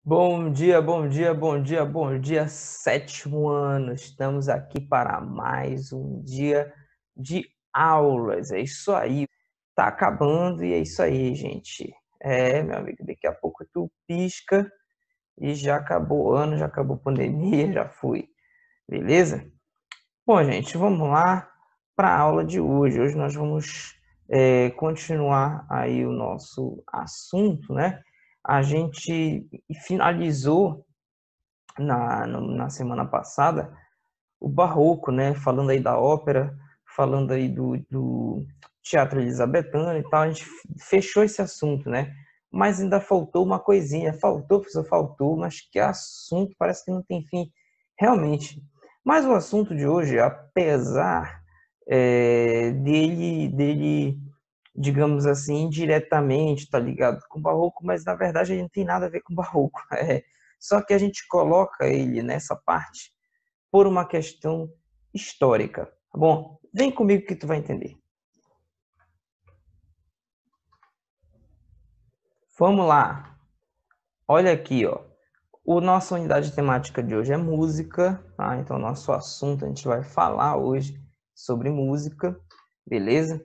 Bom dia, bom dia, bom dia, bom dia, sétimo ano. Estamos aqui para mais um dia de aulas. É isso aí. Tá acabando e é isso aí, gente. Meu amigo, daqui a pouco tu pisca e já acabou o ano, já acabou a pandemia, já foi. Beleza? Bom, gente, vamos lá para a aula de hoje. Hoje nós vamos continuar aí o nosso assunto, né? A gente finalizou na semana passada o barroco, né? Falando aí da ópera, falando aí do teatro elizabetano e tal. A gente fechou esse assunto, né? Mas ainda faltou uma coisinha. Faltou, professor, faltou, mas que assunto parece que não tem fim realmente. Mas o assunto de hoje, apesar dele, digamos assim, diretamente, tá ligado com o barroco, mas na verdade ele não tem nada a ver com o barroco. Só que a gente coloca ele nessa parte por uma questão histórica, tá bom? Vem comigo que tu vai entender. Vamos lá. Olha aqui, ó. O nossa unidade temática de hoje é música, tá? Então nosso assunto a gente vai falar hoje sobre música, beleza?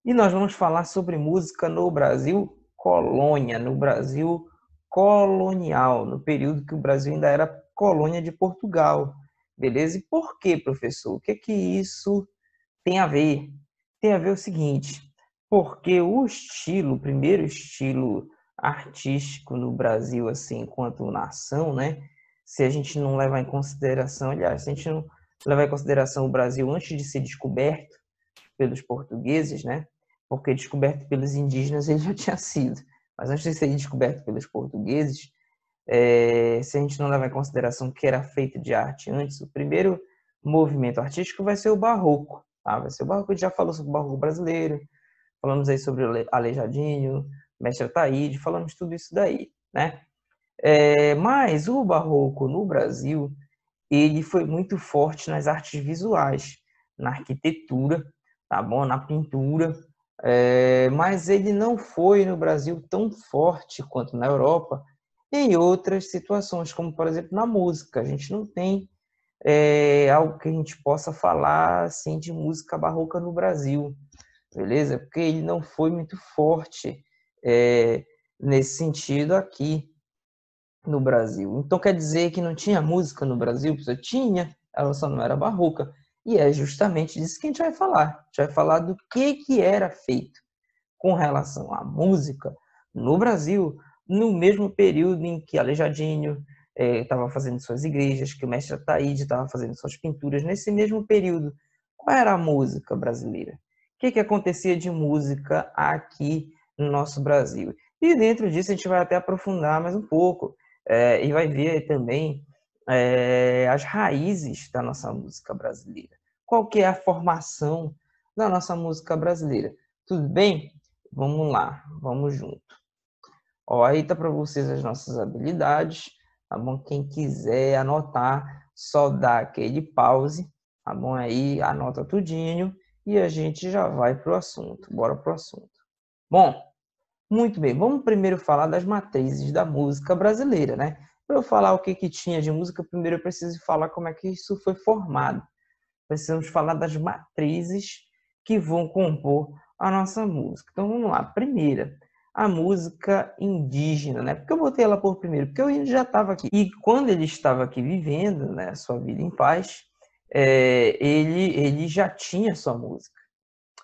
E nós vamos falar sobre música no Brasil colônia, no Brasil colonial, no período que o Brasil ainda era colônia de Portugal, beleza? E por quê, professor? O que é que isso tem a ver? Tem a ver o seguinte, porque o primeiro estilo artístico no Brasil, assim, enquanto nação, né? Se a gente não levar em consideração, aliás, se a gente não levar em consideração o Brasil antes de ser descoberto pelos portugueses, né? Porque descoberto pelos indígenas ele já tinha sido, mas antes de ser descoberto pelos portugueses, se a gente não levar em consideração que era feito de arte antes, o primeiro movimento artístico vai ser o barroco, tá? Vai ser o barroco. A gente já falou sobre o barroco brasileiro, falamos aí sobre o Aleijadinho, Mestre Ataíde, falamos tudo isso daí, né? Mas o barroco no Brasil, ele foi muito forte nas artes visuais, na arquitetura, tá bom? Na pintura, mas ele não foi no Brasil tão forte quanto na Europa em outras situações, como por exemplo na música. A gente não tem algo que a gente possa falar assim de música barroca no Brasil, beleza? Porque ele não foi muito forte nesse sentido aqui no Brasil. Então quer dizer que não tinha música no Brasil? Tinha, ela só não era barroca. E é justamente disso que a gente vai falar. A gente vai falar do que era feito com relação à música no Brasil, no mesmo período em que Aleijadinho estava fazendo suas igrejas, que o mestre Ataíde estava fazendo suas pinturas, nesse mesmo período. Qual era a música brasileira? O que acontecia de música aqui no nosso Brasil? E dentro disso a gente vai até aprofundar mais um pouco e vai ver também as raízes da nossa música brasileira. Qual que é a formação da nossa música brasileira? Tudo bem? Vamos lá, vamos junto. Ó, aí tá para vocês as nossas habilidades, tá bom? Quem quiser anotar, só dá aquele pause, tá bom? Aí anota tudinho e a gente já vai pro assunto. Bora pro assunto. Bom, muito bem. Vamos primeiro falar das matrizes da música brasileira, né? Para eu falar o que tinha de música, primeiro eu preciso falar como é que isso foi formado. Precisamos falar das matrizes que vão compor a nossa música. Então vamos lá. Primeira, a música indígena, né? Porque eu botei ela por primeiro? Porque o índio já estava aqui. E quando ele estava aqui vivendo, né, a sua vida em paz, ele já tinha sua música.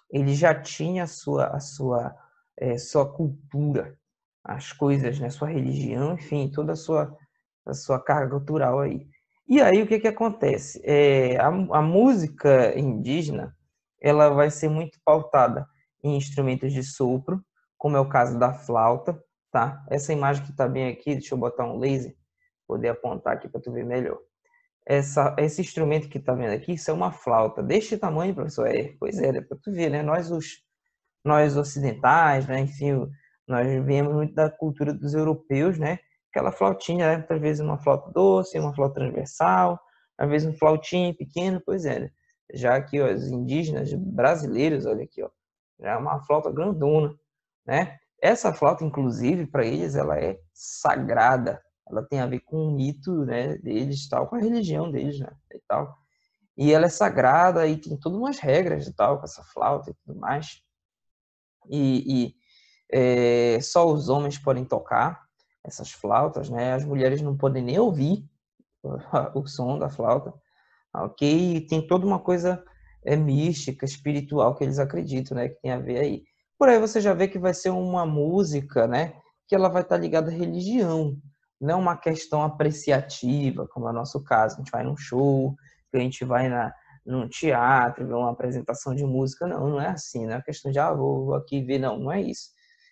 Ele já tinha a sua cultura, as coisas, né, sua religião, enfim, toda a sua carga cultural aí. E aí o que acontece? A música indígena, ela vai ser muito pautada em instrumentos de sopro, como é o caso da flauta, tá? Essa imagem que está bem aqui, deixa eu botar um laser, poder apontar aqui para tu ver melhor. Esse instrumento que está vendo aqui, isso é uma flauta deste tamanho, professor? Pois é, para tu ver, né? Nós ocidentais, né? Enfim, nós viemos muito da cultura dos europeus, né? Aquela flautinha, né? Muitas vezes uma flauta doce, uma flauta transversal, às vezes um flautinho pequeno, pois é. Né? Já que ó, os indígenas brasileiros, olha aqui, ó, já é uma flauta grandona, né? Essa flauta, inclusive, para eles, ela é sagrada, ela tem a ver com o mito, né, deles, tal, com a religião deles, né, e tal. E ela é sagrada e tem todas umas regras e tal, com essa flauta e tudo mais. Só os homens podem tocar essas flautas, né? As mulheres não podem nem ouvir o som da flauta, ok? E tem toda uma coisa mística, espiritual que eles acreditam, né? Que tem a ver aí. Por aí você já vê que vai ser uma música, né? Que ela vai estar ligada à religião, não uma questão apreciativa, como é o nosso caso. A gente vai num show, que a gente vai num teatro, ver uma apresentação de música. Não, não é assim, não é uma questão de, vou aqui ver, não, não é isso.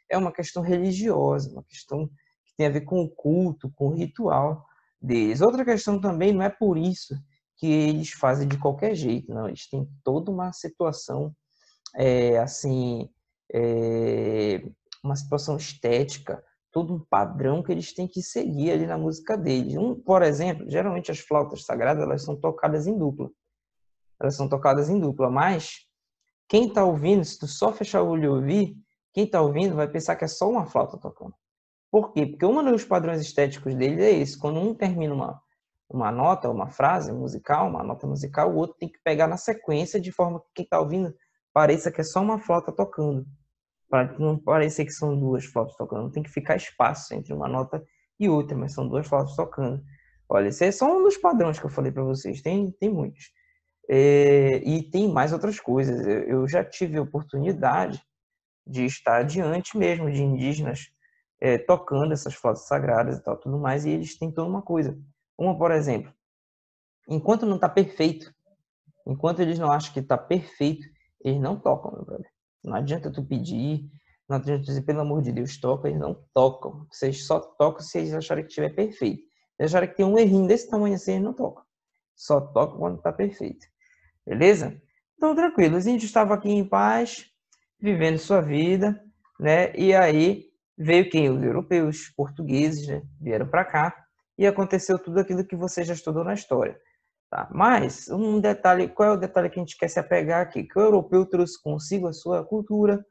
É uma questão religiosa, uma questão que tem a ver com o culto, com o ritual deles. Outra questão também, não é por isso que eles fazem de qualquer jeito, não. Eles têm toda uma situação, assim, uma situação estética, todo um padrão que eles têm que seguir ali na música deles. Por exemplo, geralmente as flautas sagradas, elas são tocadas em dupla. Elas são tocadas em dupla, mas quem está ouvindo, se tu só fechar o olho e ouvir, quem está ouvindo vai pensar que é só uma flauta tocando. Por quê? Porque um dos padrões estéticos deles é esse. Quando um termina uma nota, uma frase musical, uma nota musical, o outro tem que pegar na sequência de forma que quem está ouvindo pareça que é só uma flauta tocando. Para não parecer que são duas flautas tocando. Tem que ficar espaço entre uma nota e outra, mas são duas flautas tocando. Olha, esse é só um dos padrões que eu falei para vocês. Tem muitos. E tem mais outras coisas. Eu já tive a oportunidade de estar diante mesmo de indígenas tocando essas flautas sagradas e tal, tudo mais, e eles têm toda uma coisa. Uma, por exemplo, enquanto não está perfeito, enquanto eles não acham que está perfeito, eles não tocam, meu brother. Não adianta tu pedir, não adianta tu dizer, pelo amor de Deus, toca, eles não tocam. Vocês só tocam se eles acharem que estiver perfeito. Se eles acharem que tem um errinho desse tamanho assim, eles não tocam. Só tocam quando está perfeito. Beleza? Então, tranquilo. Os índios estavam aqui em paz, vivendo sua vida, né? E aí veio quem? Os europeus, os portugueses, né? Vieram para cá e aconteceu tudo aquilo que você já estudou na história. Tá? Mas um detalhe, qual é o detalhe que a gente quer se apegar aqui? Que o europeu trouxe consigo a sua cultura,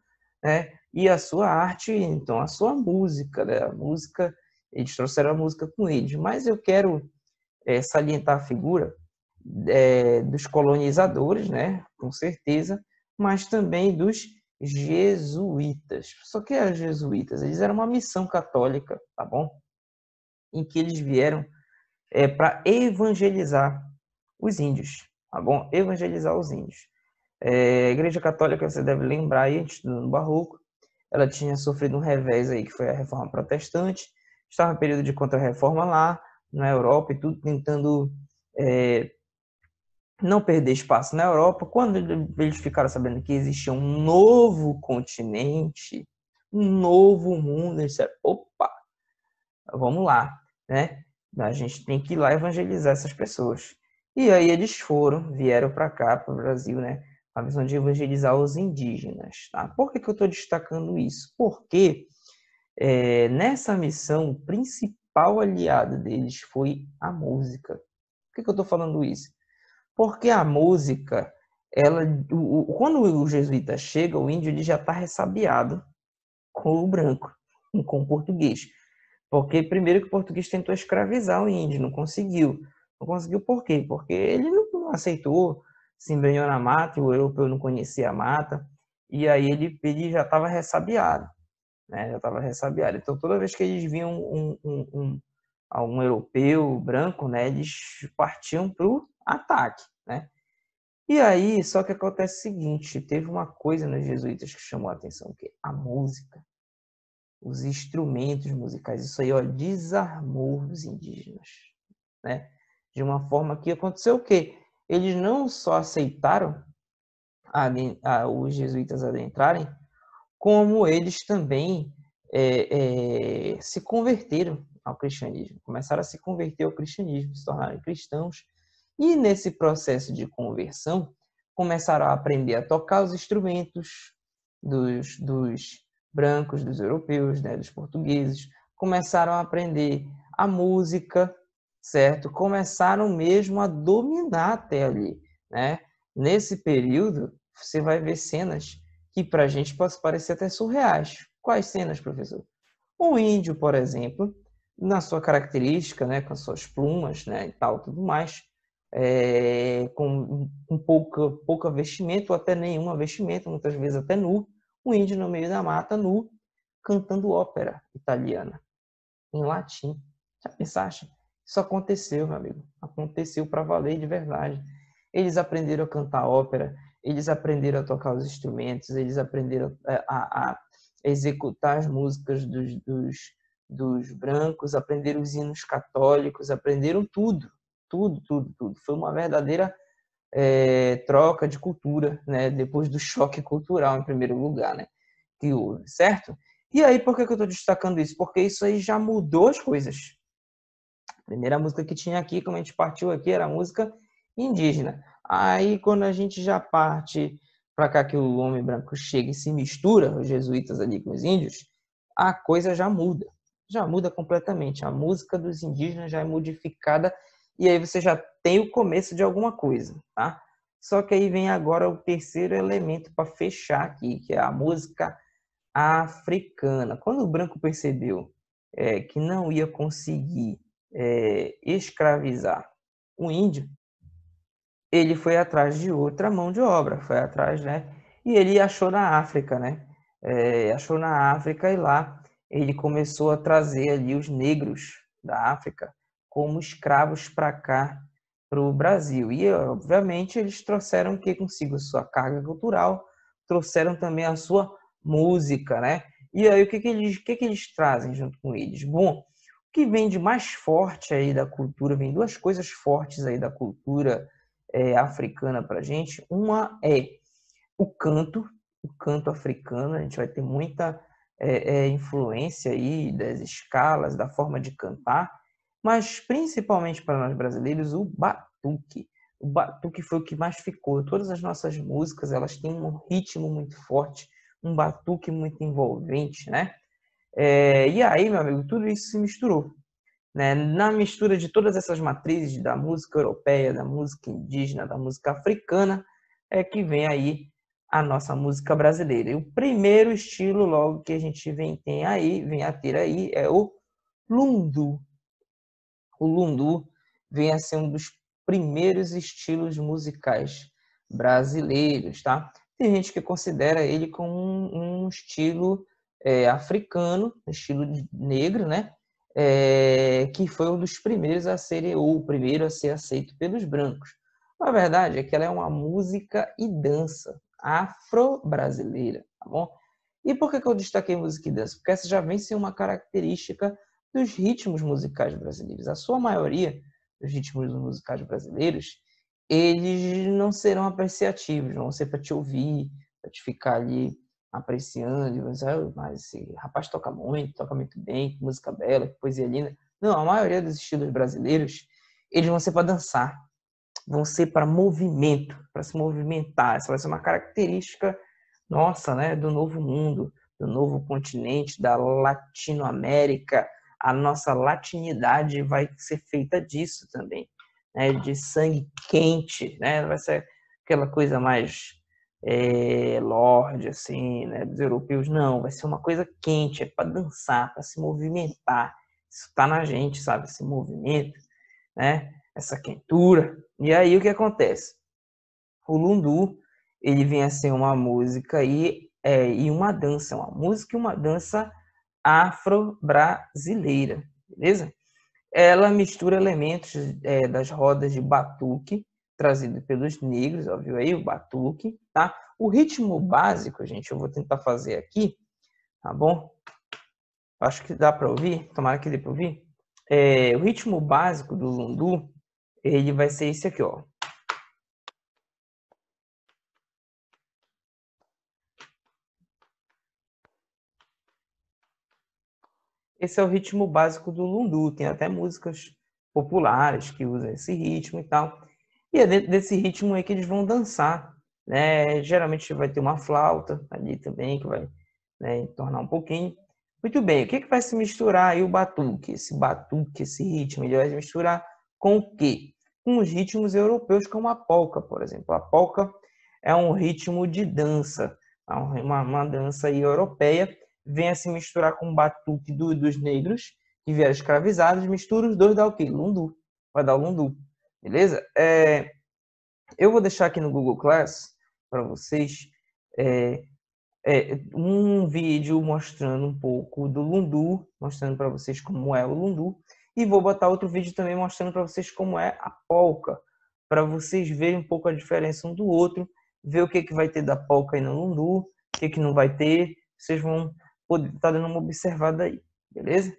né? E a sua arte, então a sua música, né? A música, eles trouxeram a música com eles. Mas eu quero salientar a figura dos colonizadores, né? Com certeza, mas também dos jesuítas. Só que os jesuítas, eles eram uma missão católica, tá bom? Em que eles vieram para evangelizar os índios, tá bom? Evangelizar os índios. A Igreja Católica, você deve lembrar aí, no Barroco, ela tinha sofrido um revés aí, que foi a Reforma Protestante, estava em período de Contra-Reforma lá, na Europa e tudo, tentando não perder espaço na Europa. Quando eles ficaram sabendo que existia um novo continente, um novo mundo, eles disseram, opa, vamos lá, né? A gente tem que ir lá evangelizar essas pessoas. E aí eles vieram para cá, para o Brasil, né? A visão de evangelizar os indígenas, tá? Por que eu estou destacando isso? Porque nessa missão, o principal aliado deles foi a música. Por que eu estou falando isso? Porque a música, quando o jesuíta chega, o índio ele já está ressabiado com o branco, com o português. Porque primeiro que o português tentou escravizar o índio, não conseguiu. Não conseguiu por quê? Porque ele não aceitou, se embrenhou na mata, o europeu não conhecia a mata, e aí ele já estava ressabiado, né? Já estava ressabiado. Então toda vez que eles viam um europeu branco, né, eles partiam para o ataque, né? E aí, só que acontece o seguinte, teve uma coisa nos jesuítas que chamou a atenção, que é a música, os instrumentos musicais, isso aí, ó, desarmou os indígenas, né? De uma forma que aconteceu o quê? Eles não só aceitaram os jesuítas adentrarem, como eles também se converteram ao cristianismo, começaram a se converter ao cristianismo, se tornaram cristãos, e nesse processo de conversão, começaram a aprender a tocar os instrumentos dos brancos, dos europeus, né, dos portugueses, começaram a aprender a música, certo? Começaram mesmo a dominar até ali, né? Nesse período, você vai ver cenas que para a gente pode parecer até surreais. Quais cenas, professor? Um índio, por exemplo, na sua característica, né, com as suas plumas, né, e tal, tudo mais, com pouca vestimenta ou até nenhuma vestimenta, muitas vezes até nu, um índio no meio da mata, nu, cantando ópera italiana, em latim. Já pensaste? Isso aconteceu, meu amigo. Aconteceu para valer de verdade. Eles aprenderam a cantar ópera, eles aprenderam a tocar os instrumentos, eles aprenderam a executar as músicas dos brancos, aprenderam os hinos católicos, aprenderam tudo, tudo, tudo, tudo. Foi uma verdadeira troca de cultura, né? Depois do choque cultural, em primeiro lugar, né? Que houve, certo? E aí, por que eu estou destacando isso? Porque isso aí já mudou as coisas. A primeira música que tinha aqui, como a gente partiu aqui, era a música indígena. Aí, quando a gente já parte para cá, que o homem branco chega e se mistura, os jesuítas ali com os índios, a coisa já muda. Já muda completamente. A música dos indígenas já é modificada e aí você já tem o começo de alguma coisa, tá? Só que aí vem agora o terceiro elemento para fechar aqui, que é a música africana. Quando o branco percebeu que não ia conseguir escravizar o índio, ele foi atrás de outra mão de obra, foi atrás, né? E ele achou na África, né? Achou na África e lá ele começou a trazer ali os negros da África como escravos para cá, para o Brasil. E, obviamente, eles trouxeram o que consigo? Sua carga cultural, trouxeram também a sua música, né? E aí, o que eles trazem junto com eles? Bom, o que vem de mais forte aí da cultura, vem duas coisas fortes aí da cultura africana para a gente. Uma é o canto africano, a gente vai ter muita influência aí das escalas, da forma de cantar, mas principalmente para nós brasileiros, o batuque. O batuque foi o que mais ficou. Todas as nossas músicas, elas têm um ritmo muito forte, um batuque muito envolvente, né? E aí, meu amigo, tudo isso se misturou, né? Na mistura de todas essas matrizes da música europeia, da música indígena, da música africana, é que vem aí a nossa música brasileira. E o primeiro estilo logo que a gente vem a ter aí é o lundu. O lundu vem a ser um dos primeiros estilos musicais brasileiros, tá? Tem gente que considera ele como um estilo africano, um estilo negro, né? Que foi um dos primeiros a ser, ou o primeiro a ser aceito pelos brancos. A verdade é que ela é uma música e dança afro-brasileira, tá bom? E por que eu destaquei música e dança? Porque essa já vem ser uma característica dos ritmos musicais brasileiros. A sua maioria dos ritmos musicais brasileiros, eles não serão apreciativos, não vão ser para te ouvir, para te ficar ali apreciando, mas esse rapaz toca muito bem, que música bela, que poesia linda. Não, a maioria dos estilos brasileiros, eles vão ser para dançar, vão ser para movimento, para se movimentar. Essa vai ser uma característica nossa, né, do novo mundo, do novo continente, da Latinoamérica. A nossa latinidade vai ser feita disso também, né, de sangue quente, né, vai ser aquela coisa mais lorde, assim, né, dos europeus. Não, vai ser uma coisa quente, é para dançar, para se movimentar. Isso está na gente, sabe, esse movimento, né, essa quentura. E aí o que acontece? O lundu, ele vem a ser uma música e uma dança, uma música e uma dança afro-brasileira, beleza? Ela mistura elementos das rodas de batuque, trazido pelos negros, ó, viu aí o batuque, tá? O ritmo básico, gente, eu vou tentar fazer aqui, tá bom? Acho que dá para ouvir, tomara que dê para ouvir. O ritmo básico do lundu, ele vai ser esse aqui, ó. Esse é o ritmo básico do lundu. Tem até músicas populares que usam esse ritmo e tal. E é dentro desse ritmo aí que eles vão dançar, né? Geralmente vai ter uma flauta ali também que vai, né, entornar um pouquinho. Muito bem, o que vai se misturar aí o batuque? Esse batuque, esse ritmo, ele vai se misturar com o quê? Com os ritmos europeus, como a polca, por exemplo. A polca é um ritmo de dança, uma dança aí europeia, vem a se misturar com o batuque dos negros, que vieram escravizados, mistura os dois, dá o quê? Lundu. Vai dar o Lundu, beleza? Eu vou deixar aqui no Google Class para vocês um vídeo mostrando um pouco do Lundu, mostrando para vocês como é o Lundu, e vou botar outro vídeo também mostrando para vocês como é a polca, para vocês verem um pouco a diferença um do outro, ver o que vai ter da polca aí no Lundu, o que não vai ter, vocês vão poder estar dando uma observada aí, beleza?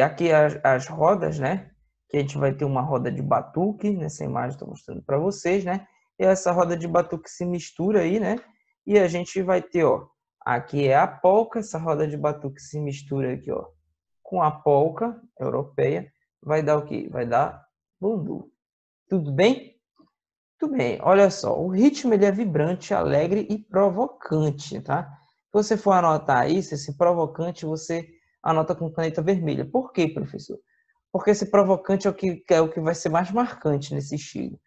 Aqui as rodas, né? Que a gente vai ter uma roda de batuque, nessa imagem estou mostrando para vocês, né? E essa roda de batuque se mistura aí, né? E a gente vai ter, ó, aqui é a polca, essa roda de batuque se mistura aqui, ó, com a polca europeia, vai dar o quê? Vai dar lundu. Tudo bem? Tudo bem. Olha só, o ritmo ele é vibrante, alegre e provocante, tá? Se você for anotar isso, esse provocante, você anota com caneta vermelha. Por quê, professor? Porque esse provocante é o que vai ser mais marcante nesse estilo.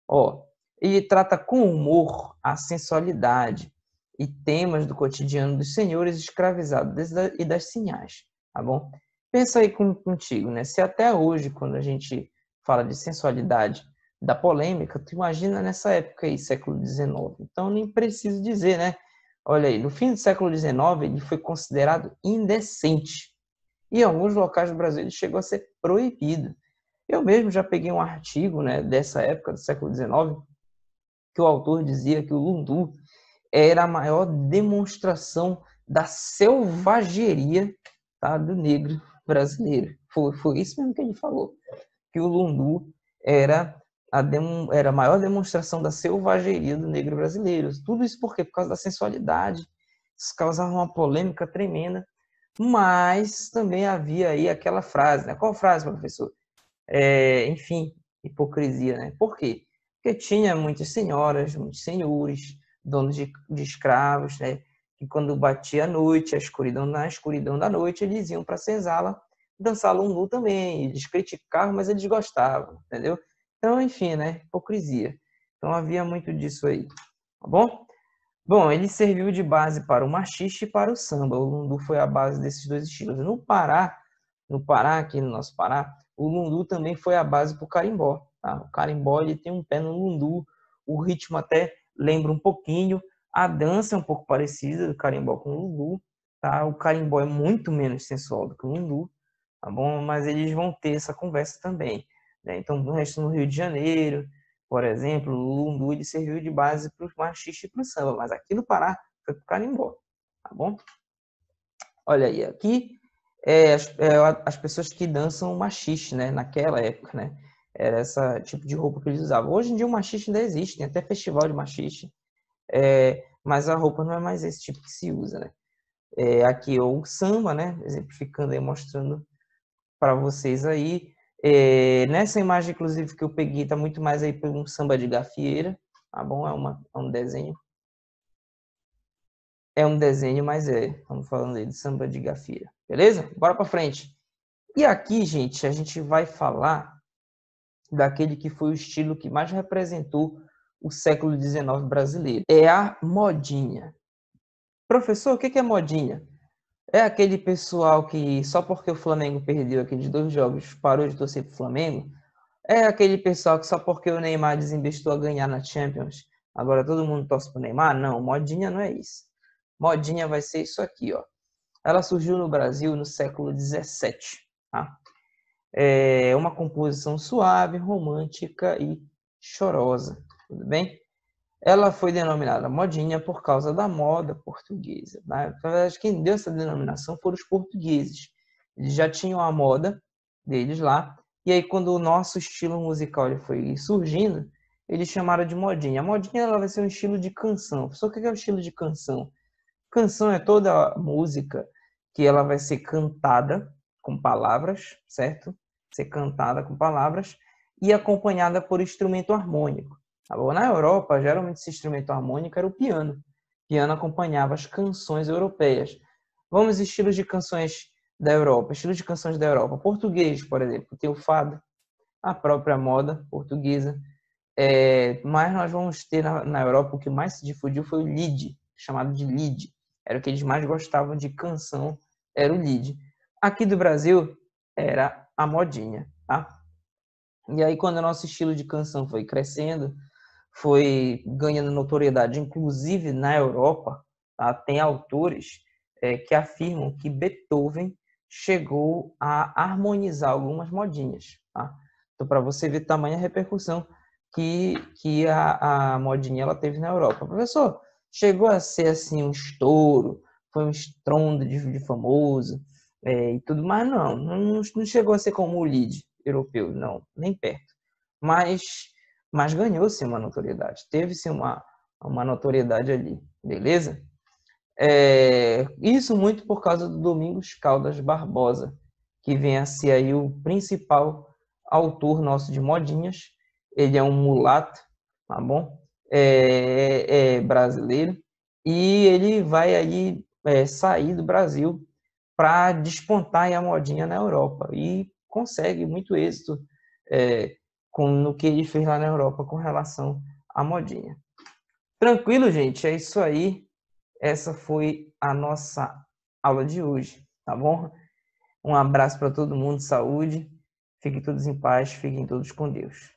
Ó, ele trata com humor a sensualidade e temas do cotidiano dos senhores escravizados e das sinhás, tá bom? Pensa aí contigo, né? Se até hoje, quando a gente fala de sensualidade, da polêmica, tu imagina nessa época aí, século XIX. Então, nem preciso dizer, né? Olha aí, no fim do século XIX, ele foi considerado indecente. E em alguns locais do Brasil ele chegou a ser proibido. Eu mesmo já peguei um artigo, né, dessa época, do século XIX, que o autor dizia que o Lundu era a maior demonstração da selvageria, tá, do negro brasileiro. Foi isso mesmo que ele falou, que o Lundu era a maior demonstração da selvageria do negro brasileiro. Tudo isso por quê? Por causa da sensualidade. Isso causava uma polêmica tremenda, mas também havia aí aquela frase, né? Qual frase, professor? Enfim, hipocrisia, né? Por quê? Porque tinha muitas senhoras, muitos senhores, donos de escravos, né? Que quando batia a noite, na escuridão da noite, eles iam para a senzala dançar lundu também. Eles criticavam, mas eles gostavam, entendeu? Então, enfim, né? Hipocrisia. Então havia muito disso aí, tá bom? Bom, ele serviu de base para o machixe e para o samba. O lundu foi a base desses dois estilos. No Pará, aqui no nosso Pará, o lundu também foi a base para o carimbó. Tá? O carimbó ele tem um pé no lundu, o ritmo até lembra um pouquinho, a dança é um pouco parecida do carimbó com o lundu. Tá? O carimbó é muito menos sensual do que o lundu, tá bom? Mas eles vão ter essa conversa também. Né? Então, no resto no Rio de Janeiro, por exemplo, o lundu ele serviu de base para o machixe e para o samba, mas aqui no Pará foi para o carimbó, tá bom? Olha aí, aqui as pessoas que dançam machixe, né? Naquela época, né? Era esse tipo de roupa que eles usavam. Hoje em dia o machixe ainda existe, tem até festival de machixe, mas a roupa não é mais esse tipo que se usa, né? Aqui é o samba, né? Exemplificando aí, mostrando para vocês aí. Nessa imagem, inclusive, que eu peguei, tá muito mais aí por um samba de gafieira, tá bom? É um desenho. É um desenho, mas estamos falando aí de samba de gafieira, beleza? Bora para frente. E aqui, gente, a gente vai falar daquele que foi o estilo que mais representou o século XIX brasileiro. É a modinha. Professor, o que é modinha? É aquele pessoal que só porque o Flamengo perdeu aqueles 2 jogos parou de torcer pro Flamengo? É aquele pessoal que só porque o Neymar desinvestiu a ganhar na Champions, agora todo mundo torce pro Neymar? Não, modinha não é isso. Modinha vai ser isso aqui, ó. Ela surgiu no Brasil no século XVII, tá? É uma composição suave, romântica e chorosa, tudo bem? Ela foi denominada modinha por causa da moda portuguesa. Na verdade, quem deu essa denominação foram os portugueses. Eles já tinham a moda deles lá, e aí quando o nosso estilo musical foi surgindo, eles chamaram de modinha. A modinha ela vai ser um estilo de canção. Só que o que é o estilo de canção? Canção é toda música que ela vai ser cantada com palavras, certo? Ser cantada com palavras e acompanhada por instrumento harmônico. Na Europa, geralmente esse instrumento harmônico era o piano. O piano acompanhava as canções europeias. Vamos estilos de canções da Europa. Estilos de canções da Europa. Português, por exemplo, tem o fado, a própria moda portuguesa. Mas nós vamos ter na Europa o que mais se difundiu foi o lied, chamado de lied. Era o que eles mais gostavam de canção, era o lied. Aqui do Brasil era a modinha, tá? E aí quando o nosso estilo de canção foi crescendo, foi ganhando notoriedade, inclusive na Europa, tá? Tem autores que afirmam que Beethoven chegou a harmonizar algumas modinhas, tá? Então, para você ver tamanha repercussão que a modinha ela teve na Europa. Professor, chegou a ser assim um estouro, foi um estrondo de famoso e tudo mais? Não chegou a ser como o lead europeu, não, nem perto. Mas ganhou-se uma notoriedade, teve-se uma notoriedade ali, beleza? Isso muito por causa do Domingos Caldas Barbosa, que vem a ser aí o principal autor nosso de modinhas. Ele é um mulato, tá bom? É brasileiro, e ele vai aí sair do Brasil para despontar aí a modinha na Europa, e consegue muito êxito no que ele fez lá na Europa com relação à modinha. Tranquilo, gente? É isso aí. Essa foi a nossa aula de hoje, tá bom? Um abraço para todo mundo, saúde. Fiquem todos em paz, fiquem todos com Deus.